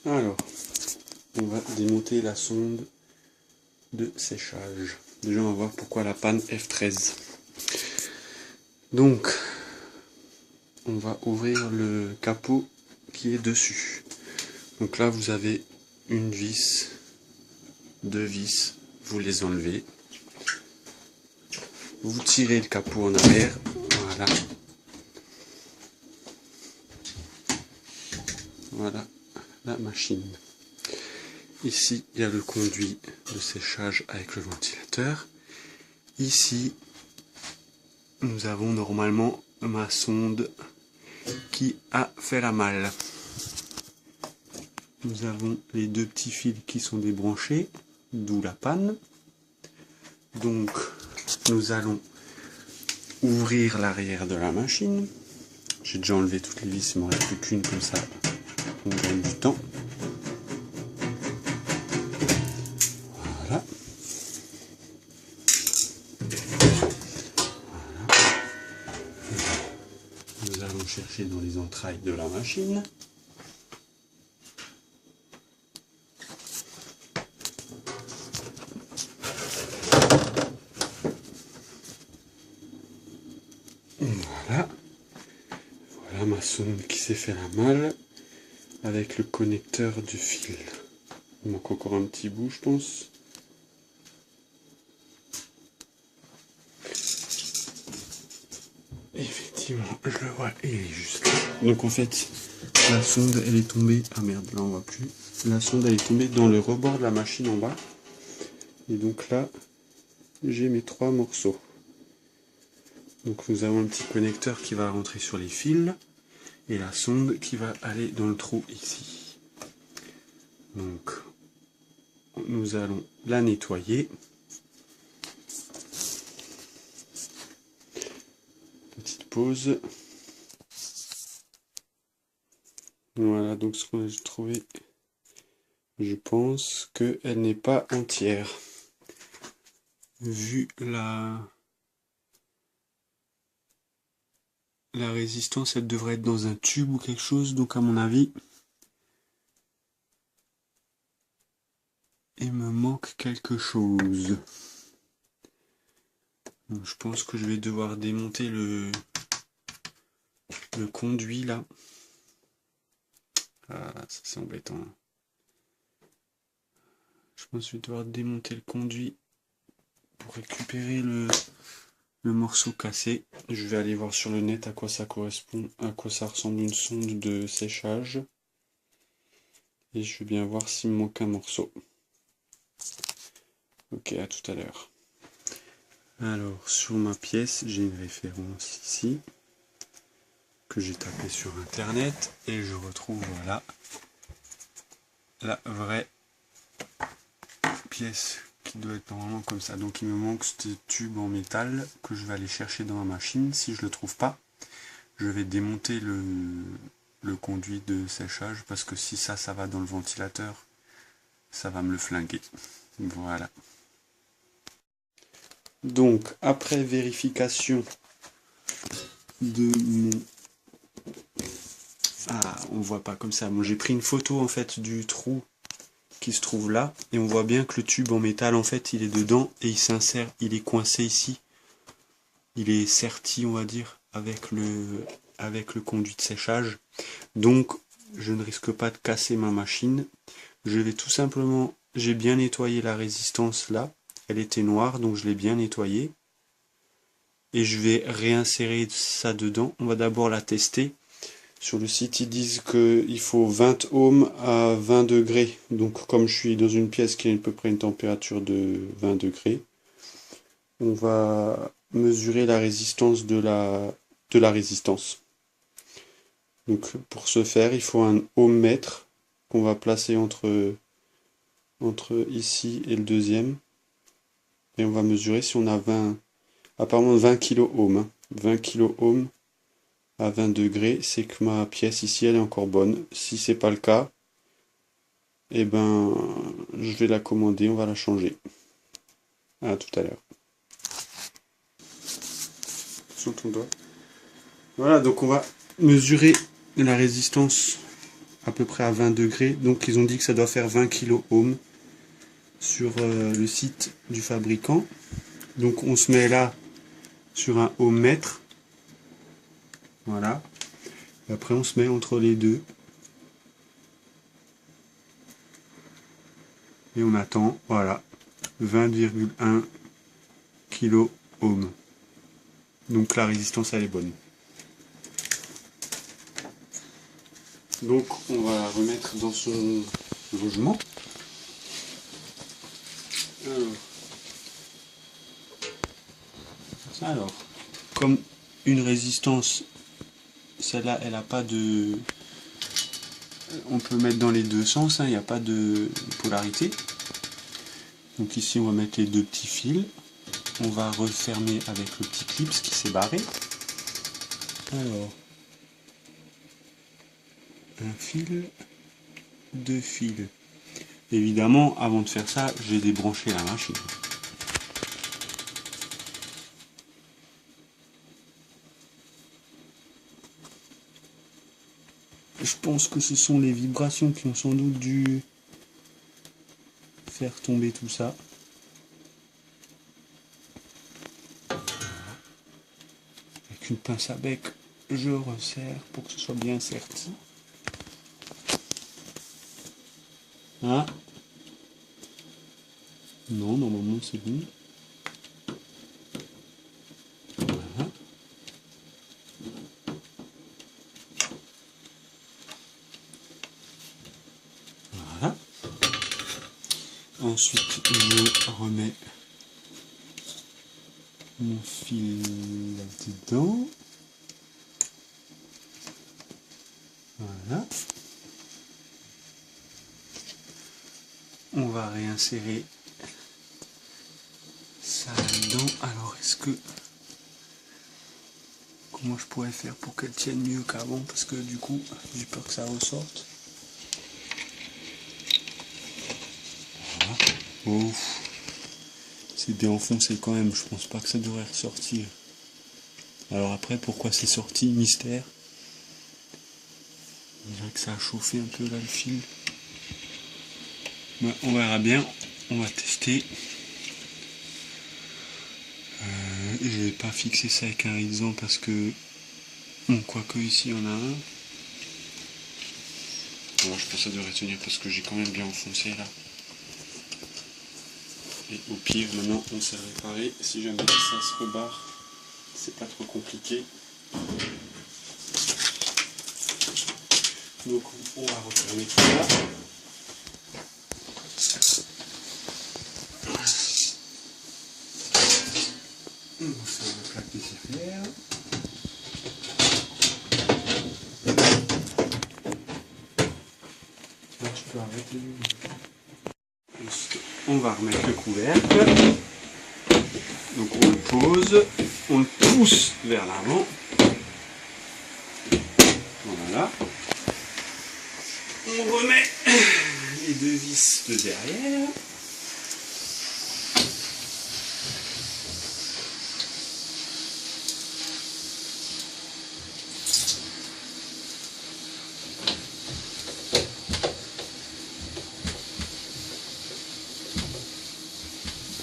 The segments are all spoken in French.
Alors, on va démonter la sonde de séchage. Déjà, on va voir pourquoi la panne F13. Donc, on va ouvrir le capot qui est dessus. Donc là, vous avez une vis, deux vis, vous les enlevez. Vous tirez le capot en arrière, voilà. Voilà la machine. Ici, il y a le conduit de séchage avec le ventilateur. Ici, nous avons normalement ma sonde qui a fait la malle. Nous avons les deux petits fils qui sont débranchés, d'où la panne. Donc, nous allons ouvrir l'arrière de la machine. J'ai déjà enlevé toutes les vis, il ne m'en reste plus qu'une, comme ça on gagne du temps. Voilà. Nous allons chercher dans les entrailles de la machine. Voilà. Voilà ma sonde qui s'est fait la malle avec le connecteur du fil. Il manque encore un petit bout, je pense. Effectivement, je le vois, il est juste là. Donc en fait, la sonde, elle est tombée... Ah merde, là on voit plus. La sonde, elle est tombée dans le rebord de la machine en bas. Et donc là, j'ai mes trois morceaux. Donc nous avons un petit connecteur qui va rentrer sur les fils. Et la sonde qui va aller dans le trou ici. Donc, nous allons la nettoyer. Petite pause. Voilà, donc ce qu'on a trouvé, je pense qu'elle n'est pas entière. Vu la résistance, elle devrait être dans un tube ou quelque chose, donc à mon avis, il me manque quelque chose. Donc, je pense que je vais devoir démonter le conduit là. Ah, ça c'est embêtant. Je pense que je vais devoir démonter le conduit pour récupérer le morceau cassé. Je vais aller voir sur le net à quoi ça correspond, à quoi ça ressemble une sonde de séchage. Et je vais bien voir s'il me manque un morceau. Ok, à tout à l'heure. Alors, sur ma pièce, j'ai une référence ici, que j'ai tapé sur internet, et je retrouve, voilà, la vraie pièce qui doit être normalement comme ça. Donc il me manque ce tube en métal que je vais aller chercher dans ma machine. Si je le trouve pas, je vais démonter le conduit de séchage, parce que si ça va dans le ventilateur, ça va me le flinguer. Voilà. Donc après vérification de mon... Ah, on voit pas comme ça. Moi j'ai pris une photo en fait du trou qui se trouve là, et on voit bien que le tube en métal en fait il est dedans et il s'insère, il est coincé ici, il est serti on va dire avec le conduit de séchage. Donc je ne risque pas de casser ma machine. Je vais tout simplement, j'ai bien nettoyé la résistance là, elle était noire donc je l'ai bien nettoyée, et je vais réinsérer ça dedans. On va d'abord la tester. Sur le site, ils disent qu'il faut 20 ohms à 20 degrés. Donc, comme je suis dans une pièce qui a à peu près une température de 20 degrés, on va mesurer la résistance de la résistance. Donc, pour ce faire, il faut un ohmmètre qu'on va placer entre ici et le deuxième. Et on va mesurer si on a apparemment 20 kOhms. 20 kOhms à 20 degrés, c'est que ma pièce ici elle est encore bonne. Si c'est pas le cas, eh ben je vais la commander, on va la changer. À tout à l'heure. Sur ton doigt. Voilà, donc on va mesurer la résistance à peu près à 20 degrés. Donc ils ont dit que ça doit faire 20 kilo ohm sur le site du fabricant. Donc on se met là sur un ohm mètre. Voilà. Et après on se met entre les deux. Et on attend, voilà, 20,1 kilo ohm. Donc la résistance elle est bonne. Donc on va la remettre dans son logement. Alors, comme une résistance, celle-là elle n'a pas de... On peut mettre dans les deux sens, il n'y a pas de polarité. Donc ici on va mettre les deux petits fils. On va refermer avec le petit clip qui s'est barré. Alors, un fil, deux fils. Évidemment, avant de faire ça, j'ai débranché la machine. Je pense que ce sont les vibrations qui ont sans doute dû faire tomber tout ça. Avec une pince à bec, je resserre pour que ce soit bien serti. Ah. Non, normalement c'est bon. Voilà. Voilà. Ensuite, je remets mon fil là-dedans. Voilà. On va réinsérer ça là-dedans. Alors, est-ce que... Comment je pourrais faire pour qu'elle tienne mieux qu'avant? Parce que du coup, j'ai peur que ça ressorte. Voilà. Oh. C'est déenfoncé quand même. Je pense pas que ça devrait ressortir. Alors après, pourquoi c'est sorti? Mystère. On dirait que ça a chauffé un peu là le fil. Ouais, on verra bien. On va tester. Je vais pas fixer ça avec un rideau parce que... Bon, quoique ici il y en a un. Bon, je pense que ça devrait tenir parce que j'ai quand même bien enfoncé là. Et au pire, maintenant on s'est réparé. Si jamais ça se rebarre, c'est pas trop compliqué. Donc on va refermer tout ça. On va faire la plaque de serrure. Là, tu peux arrêter. On va remettre le couvercle. Donc on le pose, on le pousse vers l'avant. Voilà. On remet les deux vis de derrière.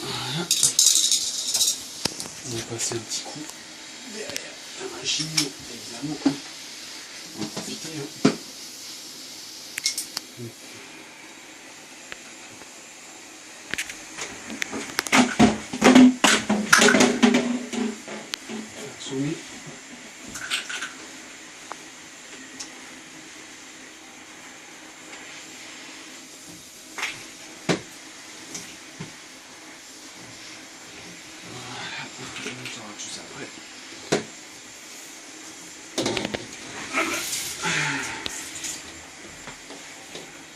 Voilà. On va passer un petit coup derrière la machine, évidemment. On va profiter. Hein. Soumis. Tout ça après.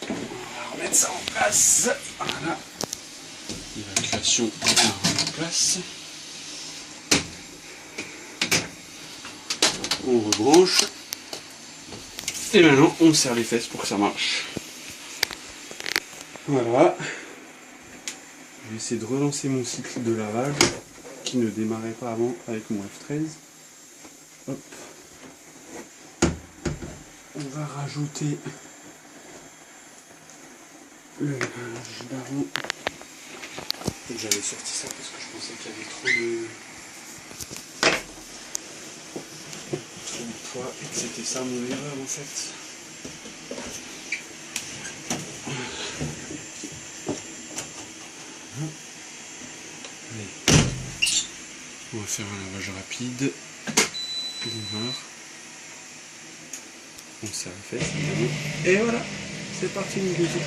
On va remettre ça en place. Voilà. L'évacuation en place. On rebranche. Et maintenant on serre les fesses pour que ça marche. Voilà. Je vais essayer de relancer mon cycle de lavage qui ne démarrait pas avant avec mon F13. Hop. On va rajouter le gibaron. J'avais sorti ça parce que je pensais qu'il y avait trop de poids et que c'était ça mon erreur en fait. Allez. On va faire un lavage rapide. Démarre. On s'est refait, et voilà, c'est parti, mon bébé.